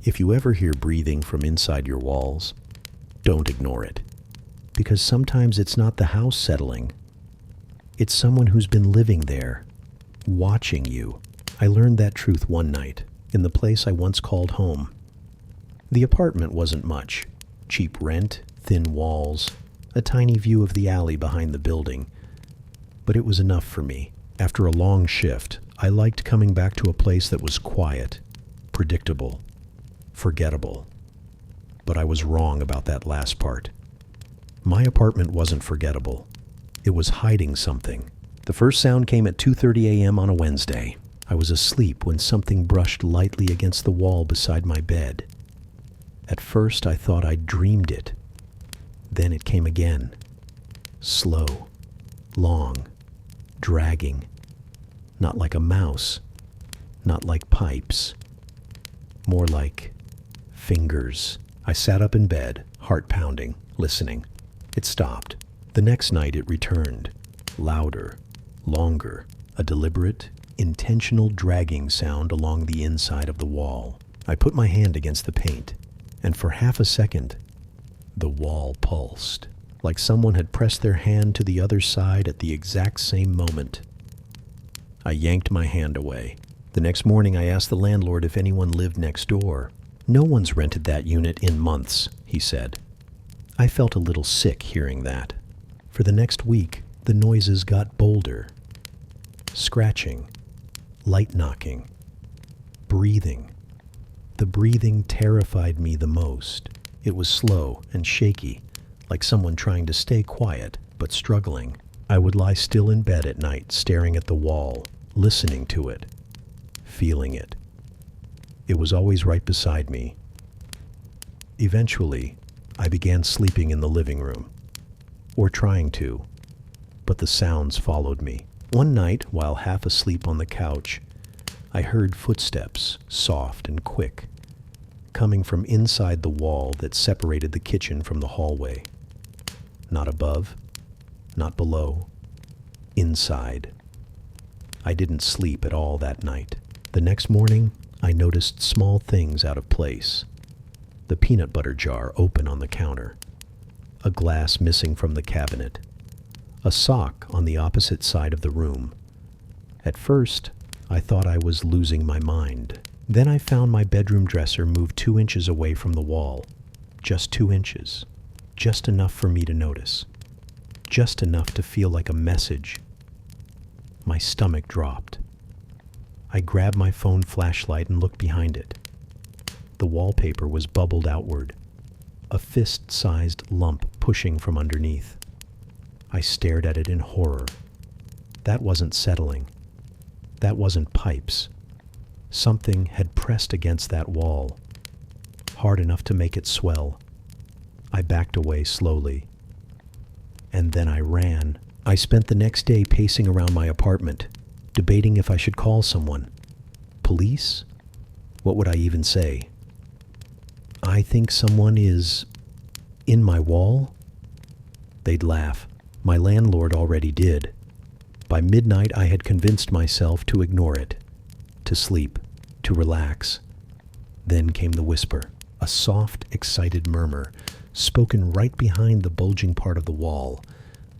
If you ever hear breathing from inside your walls, don't ignore it. Because sometimes it's not the house settling. It's someone who's been living there, watching you. I learned that truth one night, in the place I once called home. The apartment wasn't much. Cheap rent, thin walls, a tiny view of the alley behind the building. But it was enough for me. After a long shift, I liked coming back to a place that was quiet, predictable, forgettable. But I was wrong about that last part. My apartment wasn't forgettable. It was hiding something. The first sound came at 2:30 a.m. on a Wednesday. I was asleep when something brushed lightly against the wall beside my bed. At first, I thought I'd dreamed it. Then it came again. Slow, long, dragging. Not like a mouse, not like pipes. More like fingers. I sat up in bed, heart pounding, listening. It stopped. The next night it returned, louder, longer, a deliberate, intentional dragging sound along the inside of the wall. I put my hand against the paint, and for half a second, the wall pulsed, like someone had pressed their hand to the other side at the exact same moment. I yanked my hand away. The next morning I asked the landlord if anyone lived next door. "No one's rented that unit in months," he said. I felt a little sick hearing that. For the next week, the noises got bolder. Scratching, light knocking, breathing. The breathing terrified me the most. It was slow and shaky, like someone trying to stay quiet, but struggling. I would lie still in bed at night, staring at the wall, listening to it, feeling it. It was always right beside me. Eventually, I began sleeping in the living room, or trying to, but the sounds followed me. One night, while half asleep on the couch, I heard footsteps, soft and quick, coming from inside the wall that separated the kitchen from the hallway. Not above, not below, inside. I didn't sleep at all that night. The next morning, I noticed small things out of place. The peanut butter jar open on the counter, a glass missing from the cabinet, a sock on the opposite side of the room. At first, I thought I was losing my mind. Then I found my bedroom dresser moved 2 inches away from the wall. Just 2 inches. Just enough for me to notice. Just enough to feel like a message. My stomach dropped. I grabbed my phone flashlight and looked behind it. The wallpaper was bubbled outward, a fist-sized lump pushing from underneath. I stared at it in horror. That wasn't settling. That wasn't pipes. Something had pressed against that wall, hard enough to make it swell. I backed away slowly. And then I ran. I spent the next day pacing around my apartment, debating if I should call someone. Police? What would I even say? "I think someone is in my wall?" They'd laugh. My landlord already did. By midnight, I had convinced myself to ignore it, to sleep, to relax. Then came the whisper, a soft, excited murmur, spoken right behind the bulging part of the wall,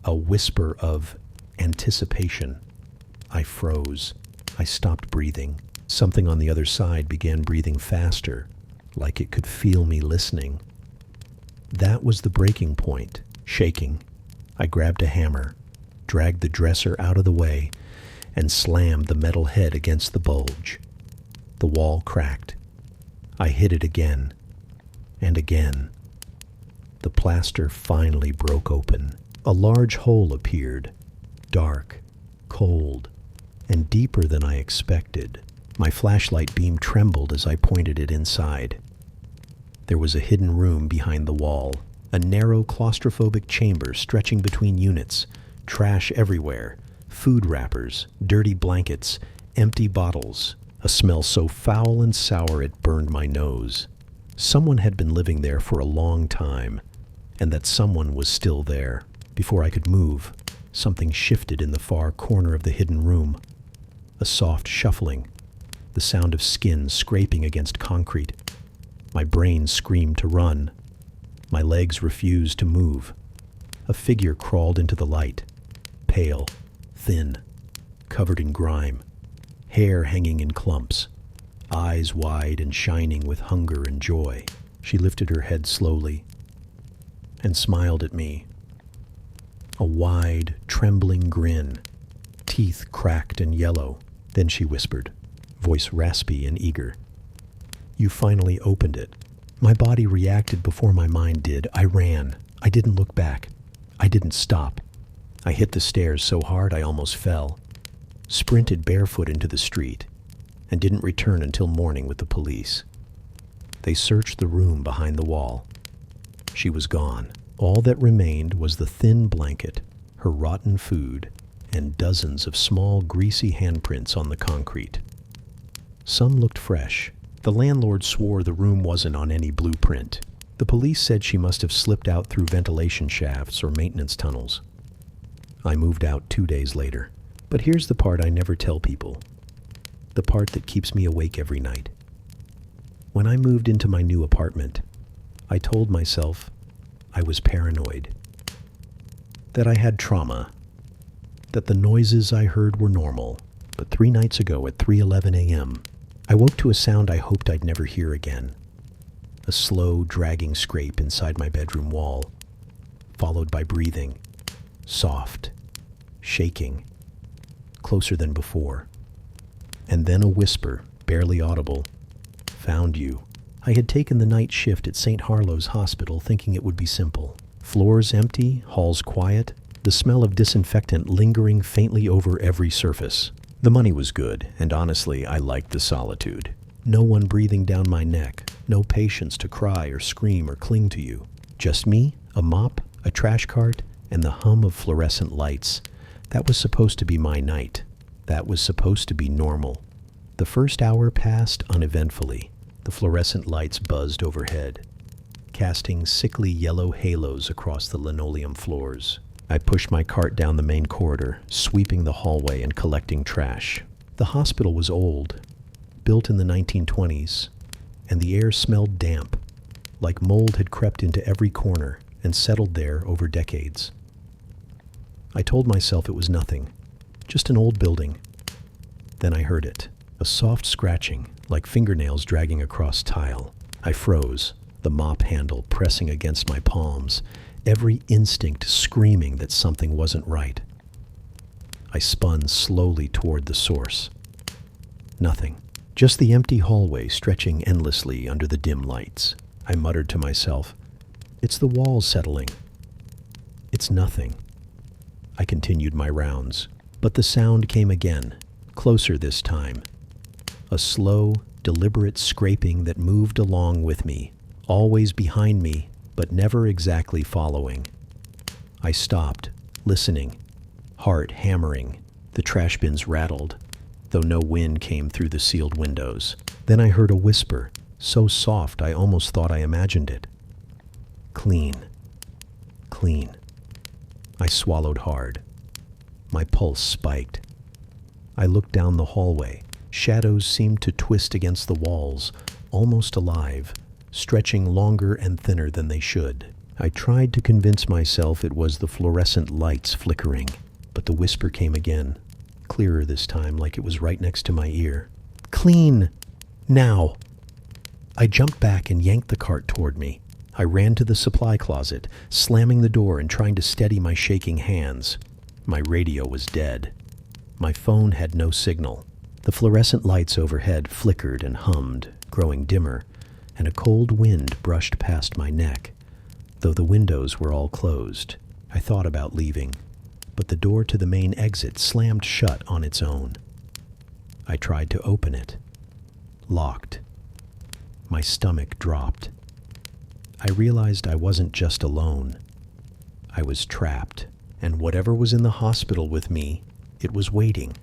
a whisper of anticipation. I froze. I stopped breathing. Something on the other side began breathing faster, like it could feel me listening. That was the breaking point. Shaking, I grabbed a hammer, dragged the dresser out of the way, and slammed the metal head against the bulge. The wall cracked. I hit it again, and again. The plaster finally broke open. A large hole appeared, dark, cold, and deeper than I expected. My flashlight beam trembled as I pointed it inside. There was a hidden room behind the wall, a narrow claustrophobic chamber stretching between units, trash everywhere, food wrappers, dirty blankets, empty bottles, a smell so foul and sour it burned my nose. Someone had been living there for a long time, and that someone was still there. Before I could move, something shifted in the far corner of the hidden room. A soft shuffling, the sound of skin scraping against concrete. My brain screamed to run. My legs refused to move. A figure crawled into the light, pale, thin, covered in grime, hair hanging in clumps, eyes wide and shining with hunger and joy. She lifted her head slowly and smiled at me. A wide, trembling grin, teeth cracked and yellow. Then she whispered, voice raspy and eager, "You finally opened it." My body reacted before my mind did. I ran. I didn't look back. I didn't stop. I hit the stairs so hard I almost fell, sprinted barefoot into the street, and didn't return until morning with the police. They searched the room behind the wall. She was gone. All that remained was the thin blanket, her rotten food, and dozens of small, greasy handprints on the concrete. Some looked fresh. The landlord swore the room wasn't on any blueprint. The police said she must have slipped out through ventilation shafts or maintenance tunnels. I moved out 2 days later. But here's the part I never tell people. The part that keeps me awake every night. When I moved into my new apartment, I told myself I was paranoid, that I had trauma, that the noises I heard were normal. But 3 nights ago at 3:11 a.m., I woke to a sound I hoped I'd never hear again. A slow, dragging scrape inside my bedroom wall, followed by breathing, soft, shaking, closer than before. And then a whisper, barely audible, "Found you." I had taken the night shift at St. Harlow's Hospital thinking it would be simple. Floors empty, halls quiet, the smell of disinfectant lingering faintly over every surface. The money was good, and honestly, I liked the solitude. No one breathing down my neck, no patients to cry or scream or cling to you. Just me, a mop, a trash cart, and the hum of fluorescent lights. That was supposed to be my night. That was supposed to be normal. The first hour passed uneventfully. The fluorescent lights buzzed overhead, casting sickly yellow halos across the linoleum floors. I pushed my cart down the main corridor, sweeping the hallway and collecting trash. The hospital was old, built in the 1920s, and the air smelled damp, like mold had crept into every corner and settled there over decades. I told myself it was nothing, just an old building. Then I heard it, a soft scratching, like fingernails dragging across tile. I froze, the mop handle pressing against my palms, every instinct screaming that something wasn't right. I spun slowly toward the source. Nothing. Just the empty hallway stretching endlessly under the dim lights. I muttered to myself, "It's the walls settling." "It's nothing." I continued my rounds, but the sound came again, closer this time. A slow, deliberate scraping that moved along with me, always behind me, but never exactly following. I stopped, listening, heart hammering. The trash bins rattled, though no wind came through the sealed windows. Then I heard a whisper, so soft I almost thought I imagined it. "Clean. Clean." I swallowed hard. My pulse spiked. I looked down the hallway. Shadows seemed to twist against the walls, almost alive, stretching longer and thinner than they should. I tried to convince myself it was the fluorescent lights flickering, but the whisper came again, clearer this time, like it was right next to my ear. "Clean! Now!" I jumped back and yanked the cart toward me. I ran to the supply closet, slamming the door and trying to steady my shaking hands. My radio was dead. My phone had no signal. The fluorescent lights overhead flickered and hummed, growing dimmer, and a cold wind brushed past my neck. Though the windows were all closed, I thought about leaving, but the door to the main exit slammed shut on its own. I tried to open it. Locked. My stomach dropped. I realized I wasn't just alone. I was trapped, and whatever was in the hospital with me, it was waiting.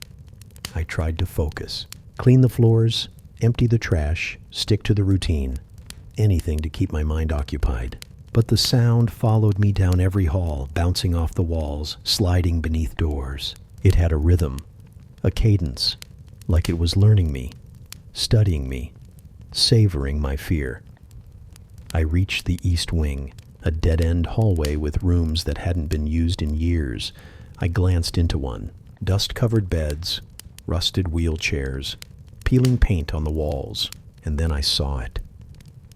I tried to focus. Clean the floors, empty the trash, stick to the routine. Anything to keep my mind occupied. But the sound followed me down every hall, bouncing off the walls, sliding beneath doors. It had a rhythm, a cadence, like it was learning me, studying me, savoring my fear. I reached the east wing, a dead-end hallway with rooms that hadn't been used in years. I glanced into one. Dust-covered beds, rusted wheelchairs, peeling paint on the walls. And then I saw it.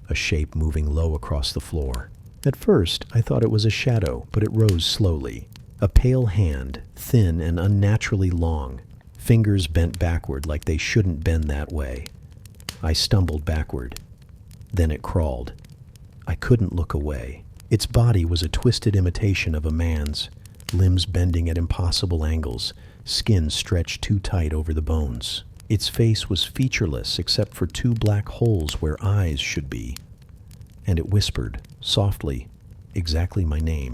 A shape moving low across the floor. At first, I thought it was a shadow, but it rose slowly. A pale hand, thin and unnaturally long. Fingers bent backward like they shouldn't bend that way. I stumbled backward. Then it crawled. I couldn't look away. Its body was a twisted imitation of a man's, limbs bending at impossible angles, skin stretched too tight over the bones. Its face was featureless except for two black holes where eyes should be. And it whispered, softly, exactly my name.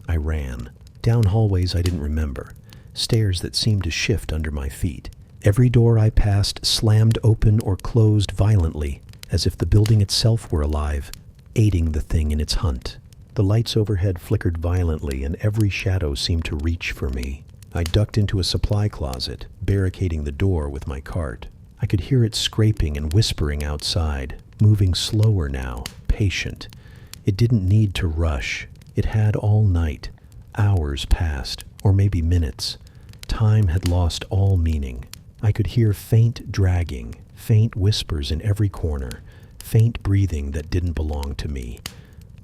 I ran. Down hallways I didn't remember, stairs that seemed to shift under my feet. Every door I passed slammed open or closed violently, as if the building itself were alive, aiding the thing in its hunt. The lights overhead flickered violently, and every shadow seemed to reach for me. I ducked into a supply closet, barricading the door with my cart. I could hear it scraping and whispering outside, moving slower now, patient. It didn't need to rush. It had all night. Hours passed, or maybe minutes. Time had lost all meaning. I could hear faint dragging, faint whispers in every corner, faint breathing that didn't belong to me.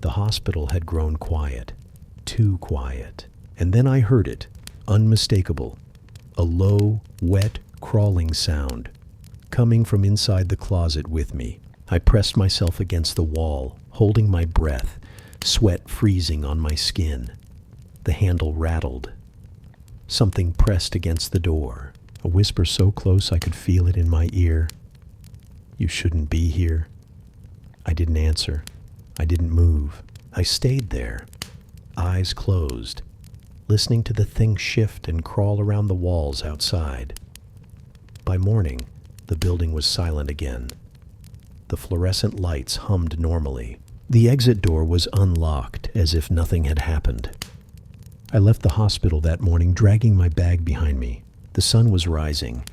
The hospital had grown quiet, too quiet. And then I heard it, unmistakable, a low, wet, crawling sound, coming from inside the closet with me. I pressed myself against the wall, holding my breath, sweat freezing on my skin. The handle rattled. Something pressed against the door, a whisper so close I could feel it in my ear. You shouldn't be here. I didn't answer. I didn't move. I stayed there, eyes closed, listening to the thing shift and crawl around the walls outside. By morning, the building was silent again. The fluorescent lights hummed normally. The exit door was unlocked, as if nothing had happened. I left the hospital that morning, dragging my bag behind me. The sun was rising,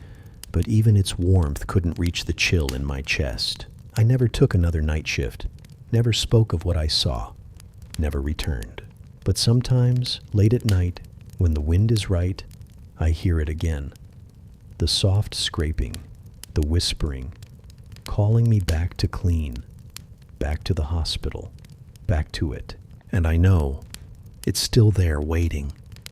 but even its warmth couldn't reach the chill in my chest. I never took another night shift, never spoke of what I saw, never returned. But sometimes, late at night, when the wind is right, I hear it again. The soft scraping, the whispering, calling me back to clean, back to the hospital, back to it. And I know it's still there waiting.